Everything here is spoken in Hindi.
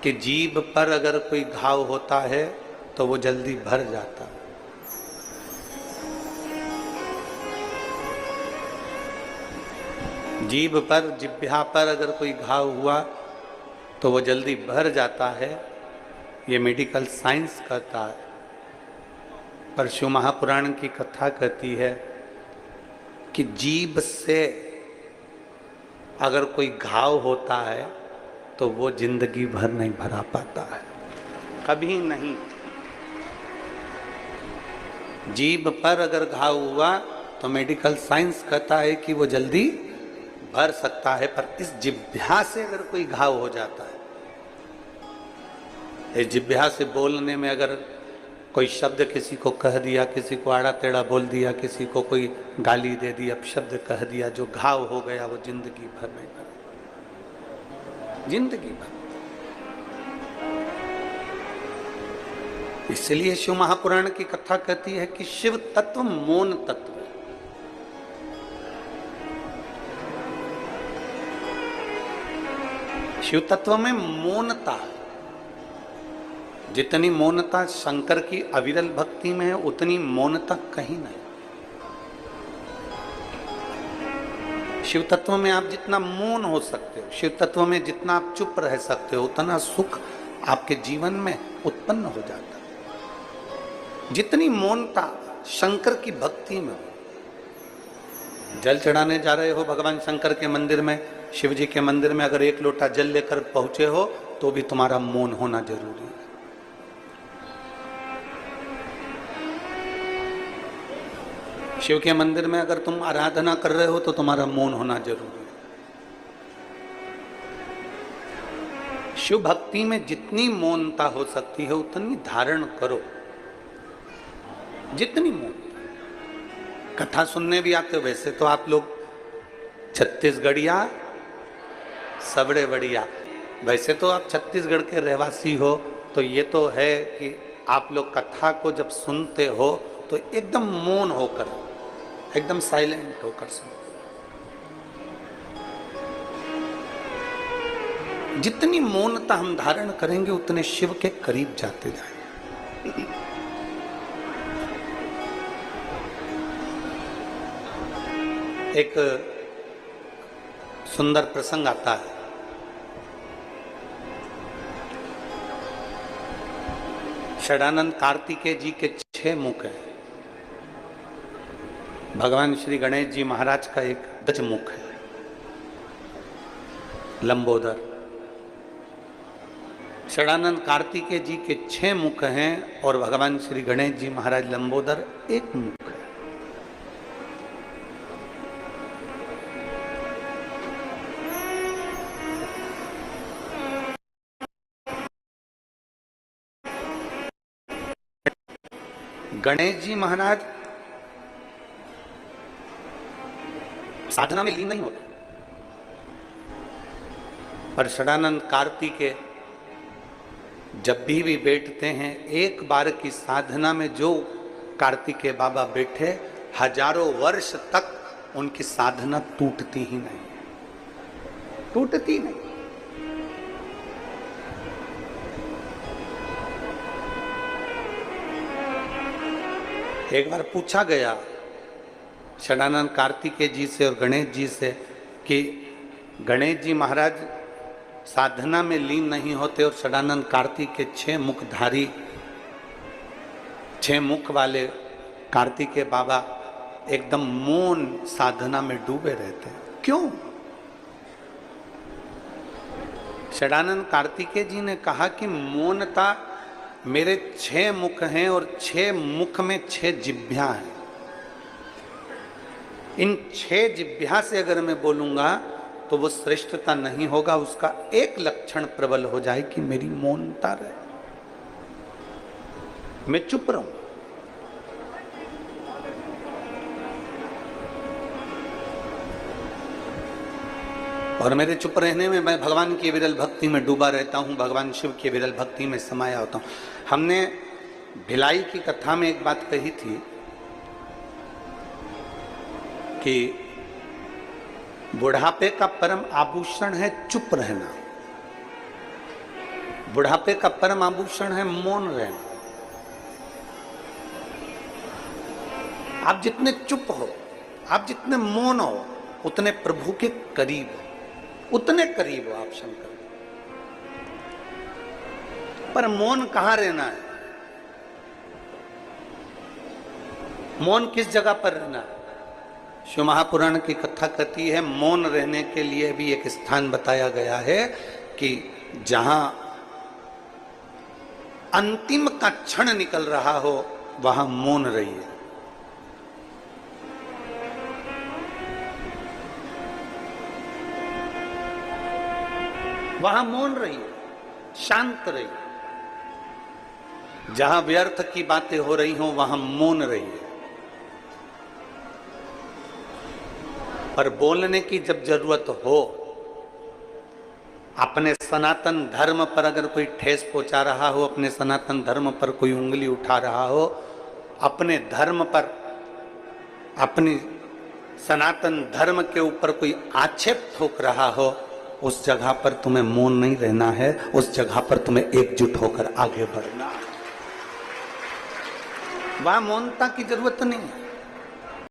कि जीभ पर अगर कोई घाव होता है तो वो जल्दी भर जाता है। जीभ पर, जिह्वा पर अगर कोई घाव हुआ तो वो जल्दी भर जाता है, ये मेडिकल साइंस कहता है। पर शिव महापुराण की कथा कहती है कि जीभ से अगर कोई घाव होता है तो वो जिंदगी भर नहीं भरा पाता है, कभी नहीं। जीभ पर अगर घाव हुआ तो मेडिकल साइंस कहता है कि वो जल्दी भर सकता है, पर इस जिह्वा से अगर कोई घाव हो जाता है, इस जिह्वा से बोलने में अगर कोई शब्द किसी को कह दिया, किसी को आड़ा टेढ़ा बोल दिया, किसी को कोई गाली दे दी, अपशब्द कह दिया, जो घाव हो गया वो जिंदगी भर नहीं भरा, जिंदगी भर। इसलिए शिव महापुराण की कथा कहती है कि शिव तत्व मौन तत्व। शिव तत्व में मौनता है। जितनी मौनता शंकर की अविरल भक्ति में है, उतनी मौनता कहीं नहीं। शिव तत्व में आप जितना मौन हो सकते हो, शिव तत्व में जितना आप चुप रह सकते हो, उतना सुख आपके जीवन में उत्पन्न हो जाता है। जितनी मौनता शंकर की भक्ति में हो। जल चढ़ाने जा रहे हो भगवान शंकर के मंदिर में, शिव जी के मंदिर में, अगर एक लोटा जल लेकर पहुंचे हो तो भी तुम्हारा मौन होना जरूरी है। शिव के मंदिर में अगर तुम आराधना कर रहे हो तो तुम्हारा मौन होना जरूरी है। शिव भक्ति में जितनी मौनता हो सकती है उतनी धारण करो, जितनी मौनता। कथा सुनने भी आते हो, वैसे तो आप लोग छत्तीसगढ़िया सबड़े बढ़िया, वैसे तो आप छत्तीसगढ़ के रहवासी हो, तो ये तो है कि आप लोग कथा को जब सुनते हो तो एकदम मौन होकर, एकदम साइलेंट होकर सुनो। जितनी मौनता हम धारण करेंगे उतने शिव के करीब जाते जाएंगे। एक सुंदर प्रसंग आता है। षडानंद कार्तिकेय जी के 6 मुख हैं। भगवान श्री गणेश जी महाराज का एक दज मुख है, लंबोदर। षडानंद कार्तिकेय जी के 6 मुख हैं और भगवान श्री गणेश जी महाराज लंबोदर एक मुख है। गणेश जी महाराज साधना में लीन नहीं होते, पर षडानंद कार्तिकेय जब भी बैठते हैं, एक बार की साधना में जो कार्तिकेय बाबा बैठे, हजारों वर्ष तक उनकी साधना टूटती ही नहीं, टूटती नहीं। एक बार पूछा गया षडानंद कार्तिकेय जी से और गणेश जी से कि गणेश जी महाराज साधना में लीन नहीं होते और षडानंद कार्तिकेय 6 मुखधारी, 6 मुख वाले कार्तिकेय बाबा एकदम मौन साधना में डूबे रहते हैं, क्यों? षडानंद कार्तिकेय जी ने कहा कि मौनता, मेरे 6 मुख हैं और 6 मुख में 6 जिह्वा हैं। इन 6 जिह्वा से अगर मैं बोलूंगा तो वो श्रेष्ठता नहीं होगा, उसका एक लक्षण प्रबल हो जाए कि मेरी मौनता रहे, मैं चुप रहूं। और मेरे चुप रहने में मैं भगवान की विरल भक्ति में डूबा रहता हूं, भगवान शिव की विरल भक्ति में समाया होता हूं। हमने भिलाई की कथा में एक बात कही थी कि बुढ़ापे का परम आभूषण है चुप रहना। बुढ़ापे का परम आभूषण है मौन रहना। आप जितने चुप हो, आप जितने मौन हो, उतने प्रभु के करीब हो, उतने करीब हो आप शंकर। पर मौन कहां रहना है? मौन किस जगह पर रहना है? शिव महापुराण की कथा कहती है मौन रहने के लिए भी एक स्थान बताया गया है कि जहां अंतिम का क्षण निकल रहा हो वहां मौन रहिए। वहां मौन रहिए, शांत रहिए। जहां व्यर्थ की बातें हो रही हो वहां मौन रहिए। पर बोलने की जब जरूरत हो, अपने सनातन धर्म पर अगर कोई ठेस पहुंचा रहा हो, अपने सनातन धर्म पर कोई उंगली उठा रहा हो, अपने धर्म पर, अपनी सनातन धर्म के ऊपर कोई आक्षेप ठोक रहा हो, उस जगह पर तुम्हें मौन नहीं रहना है, उस जगह पर तुम्हें एकजुट होकर आगे बढ़ना है। वहां मौनता की जरूरत नहीं है।